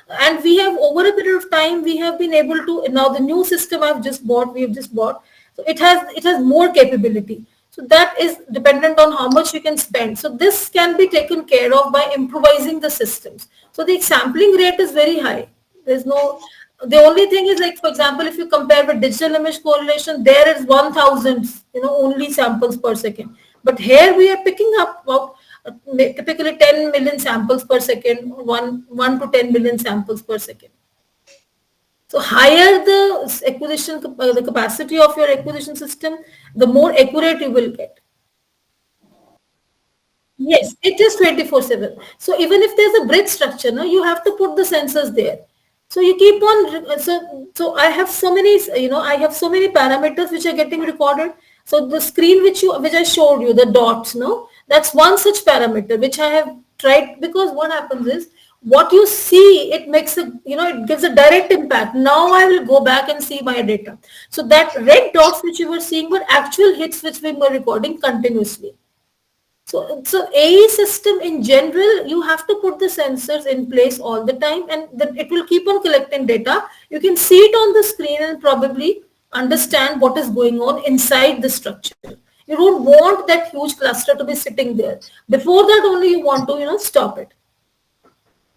And we have over a period of time, we have been able to, now the new system we have just bought. So it has more capability. So that is dependent on how much you can spend. So this can be taken care of by improvising the systems. So the sampling rate is very high. The only thing is, like, for example, if you compare with digital image correlation, there is 1000, only samples per second. But here we are picking up about typically 10 million samples per second, 1 to 10 million samples per second. So higher the the capacity of your acquisition system, the more accurate you will get. Yes, it is 24/7. So even if there's a bridge structure, no, you have to put the sensors there. So you keep on, so I have so many, I have so many parameters which are getting recorded. So the screen which I showed you, the dots, no, that's one such parameter which I have tried, because what happens is what you see, it makes a, it gives a direct impact. Now I will go back and see my data. So that red dots which you were seeing were actual hits which we were recording continuously. So AE system in general, you have to put the sensors in place all the time, and then it will keep on collecting data. You can see it on the screen and probably understand what is going on inside the structure. You don't want that huge cluster to be sitting there. Before that only you want to, stop it.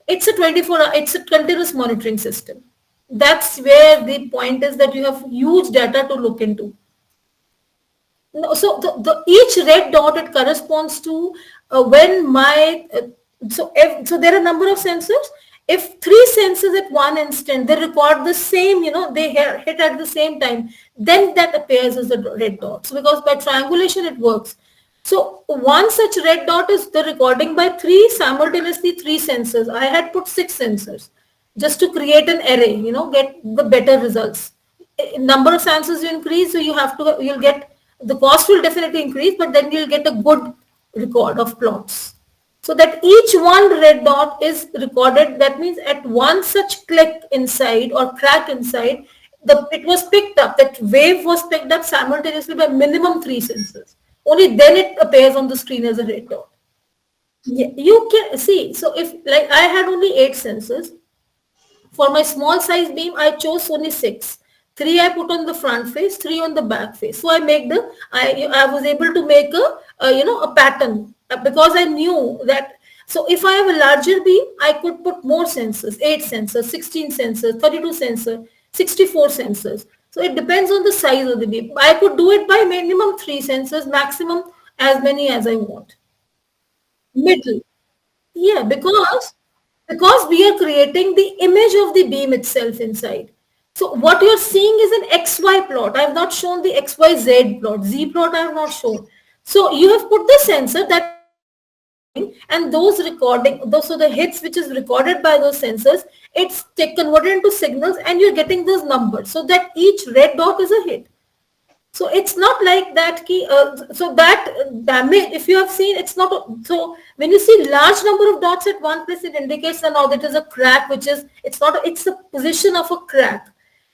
It's a 24-hour, it's a continuous monitoring system. That's where the point is, that you have huge data to look into. No, so each red dot, it corresponds to when my so there are a number of sensors. If three sensors at one instant they record the same, they hit at the same time, then that appears as a red dot. So because by triangulation it works. So one such red dot is the recording by three sensors. I had put 6 sensors just to create an array, get the better results. Number of sensors you increase, so you'll get, the cost will definitely increase, but then you'll get a good record of plots. So that each one red dot is recorded, that means at one such click inside or crack inside, it was picked up, that wave was picked up simultaneously by minimum 3 sensors. Only then it appears on the screen as a red dot. Yeah, you can see, so if like I had only 8 sensors, for my small size beam, I chose only 6. 3 I put on the front face, 3 on the back face. So I was able to make a pattern, because I knew that. So if I have a larger beam, I could put more sensors, 8 sensors, 16 sensors, 32 sensors, 64 sensors. So it depends on the size of the beam. I could do it by minimum 3 sensors, maximum as many as I want. Middle. Yeah, because we are creating the image of the beam itself inside. So what you're seeing is an XY plot. I have not shown the XYZ plot. Z plot I have not shown. So you have put the sensor that is recording, and so the hits which is recorded by those sensors, it's converted into signals, and you're getting those numbers. So that each red dot is a hit. So it's not like that key. So that damage, if you have seen, it's not. So when you see large number of dots at one place, it indicates that now that is a crack, it's not. It's the position of a crack.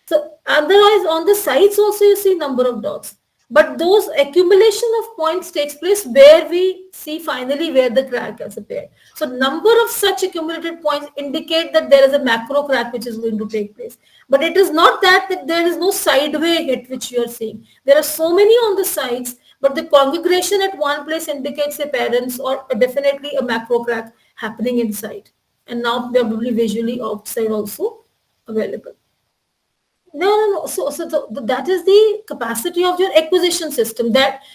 So otherwise, on the sides also you see number of dots. But those accumulation of points takes place where we see finally where the crack has appeared. So number of such accumulated points indicate that there is a macro crack which is going to take place. But it is not that there is no sideway hit which you are seeing. There are so many on the sides, but the congregation at one place indicates appearance or definitely a macro crack happening inside. And now probably visually outside also available. No. That is the capacity of your acquisition system.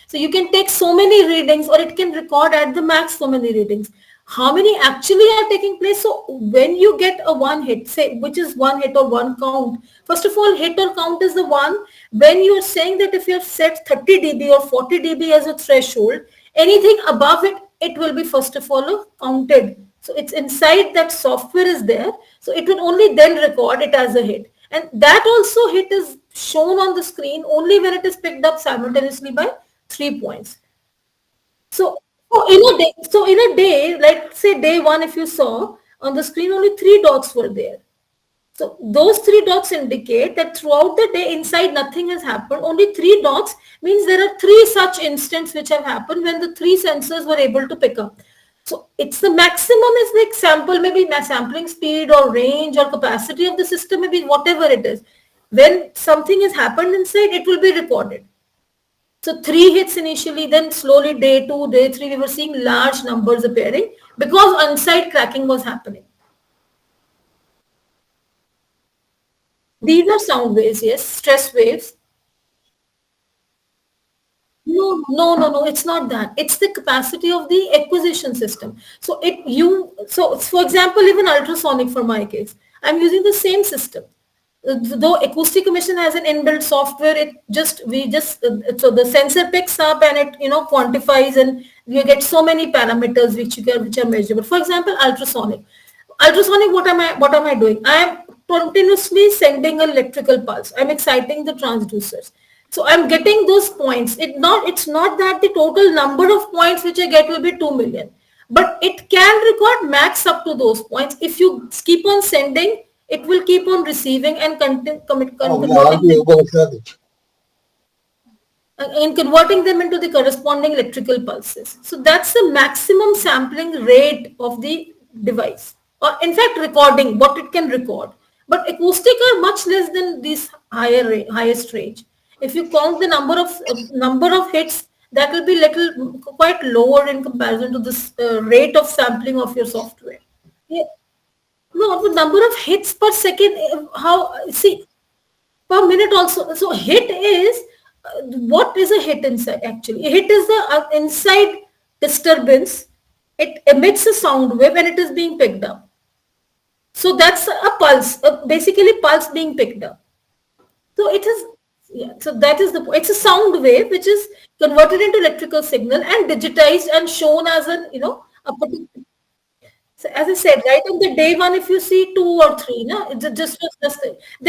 So you can take so many readings, or it can record at the max so many readings. How many actually are taking place? So when you get a one hit, say, which is one hit or one count. First of all, hit or count is the one when you are saying that if you have set 30 dB or 40 dB as a threshold, anything above it, it will be first of all counted. So it's inside that software is there. So it will only then record it as a hit. And that also hit is shown on the screen only when it is picked up simultaneously by 3 points. So in a day, like say day 1, if you saw on the screen, only 3 dots were there. So those 3 dots indicate that throughout the day inside nothing has happened. Only 3 dots means there are 3 such instances which have happened when the 3 sensors were able to pick up. So it's the maximum is like sample, maybe sampling speed or range or capacity of the system, maybe whatever it is. When something has happened inside, it will be recorded. So 3 hits initially, then slowly day 2, day 3, we were seeing large numbers appearing because on-site cracking was happening. These are sound waves, yes, stress waves. No, it's not that. It's the capacity of the acquisition system. So for example, even ultrasonic for my case, I'm using the same system. Though acoustic emission has an inbuilt software, so the sensor picks up and it quantifies, and you get so many parameters which are measurable. For example, ultrasonic, what am I doing? I am continuously sending an electrical pulse. I'm exciting the transducers, so I'm getting those points. It's not that the total number of points which I get will be 2 million, but it can record max up to those points. If you keep on sending, it will keep on receiving and converting them into the corresponding electrical pulses. So that's the maximum sampling rate of the device, or in fact recording what it can record. But acoustic are much less than this highest range. If you count the number of hits, that will be quite lower in comparison to this rate of sampling of your software. Yeah. No, the number of hits per second, per minute also. So hit is, what is a hit inside actually? A hit is the inside disturbance. It emits a sound wave and it is being picked up. So that's a pulse, basically pulse being picked up. So it is, yeah, so that is it's a sound wave which is converted into electrical signal and digitized and shown as a particular. So as I said, right on the day one, if you see 2 or 3, no, it's just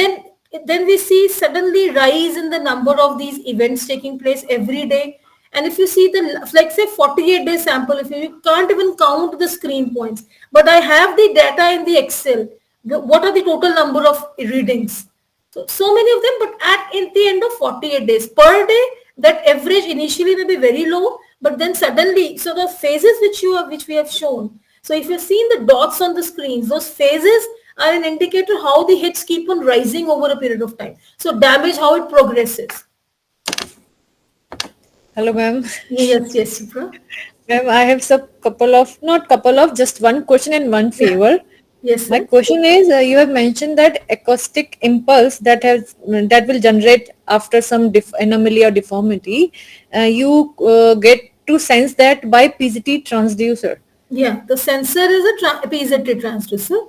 then we see suddenly rise in the number of these events taking place every day. And if you see like say 48-day sample, if you can't even count the screen points, but I have the data in the Excel, what are the total number of readings? So many of them, but in the end of 48 days per day, that average initially may be very low, but then suddenly, so the phases which we have shown. So if you've seen the dots on the screens, those phases are an indicator how the hits keep on rising over a period of time. So damage, how it progresses. Hello, ma'am. Yes, Shruti. Ma'am, I have just one question and one favor. Yes. My question is, you have mentioned that acoustic impulse that will generate after some anomaly or deformity. You get to sense that by PZT transducer. Yeah, the sensor is a PZT transducer.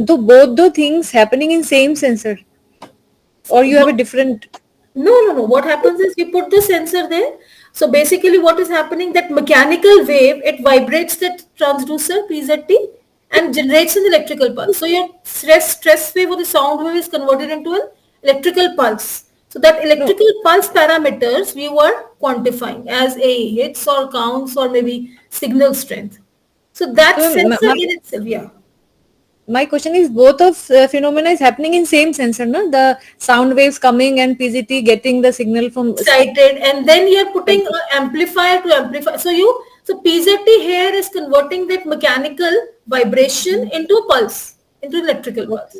So both the things happening in same sensor, or you have a different? No. What happens is we put the sensor there. So basically what is happening, that mechanical wave, it vibrates that transducer PZT and generates an electrical pulse. So your stress wave or the sound wave is converted into an electrical pulse. So that electrical pulse parameters we were quantifying as a hits or counts or maybe signal strength. So that sensor in itself, yeah. My question is, both of phenomena is happening in same sensor, no? The sound waves coming and PZT getting the signal from excited, and then you're putting an amplifier to amplify. So PZT here is converting that mechanical vibration into a pulse, into electrical pulse.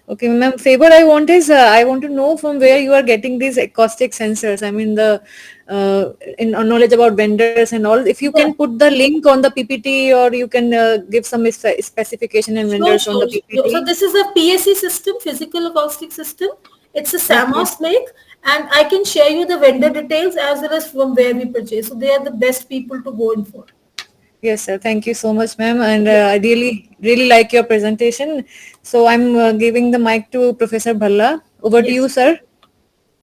Okay, ma'am. Favor I want is I want to know from where you are getting these acoustic sensors. I mean the in knowledge about vendors and all. If you can put the link on the PPT, or you can give some specification and vendors on the PPT. So this is a PAC system, physical acoustic system. It's a SAMOS make, and I can share you the vendor details as well as from where we purchase. So they are the best people to go in for. Yes, sir. Thank you so much, ma'am. And I really like your presentation. So I'm giving the mic to Professor Bhalla. Over to you, sir.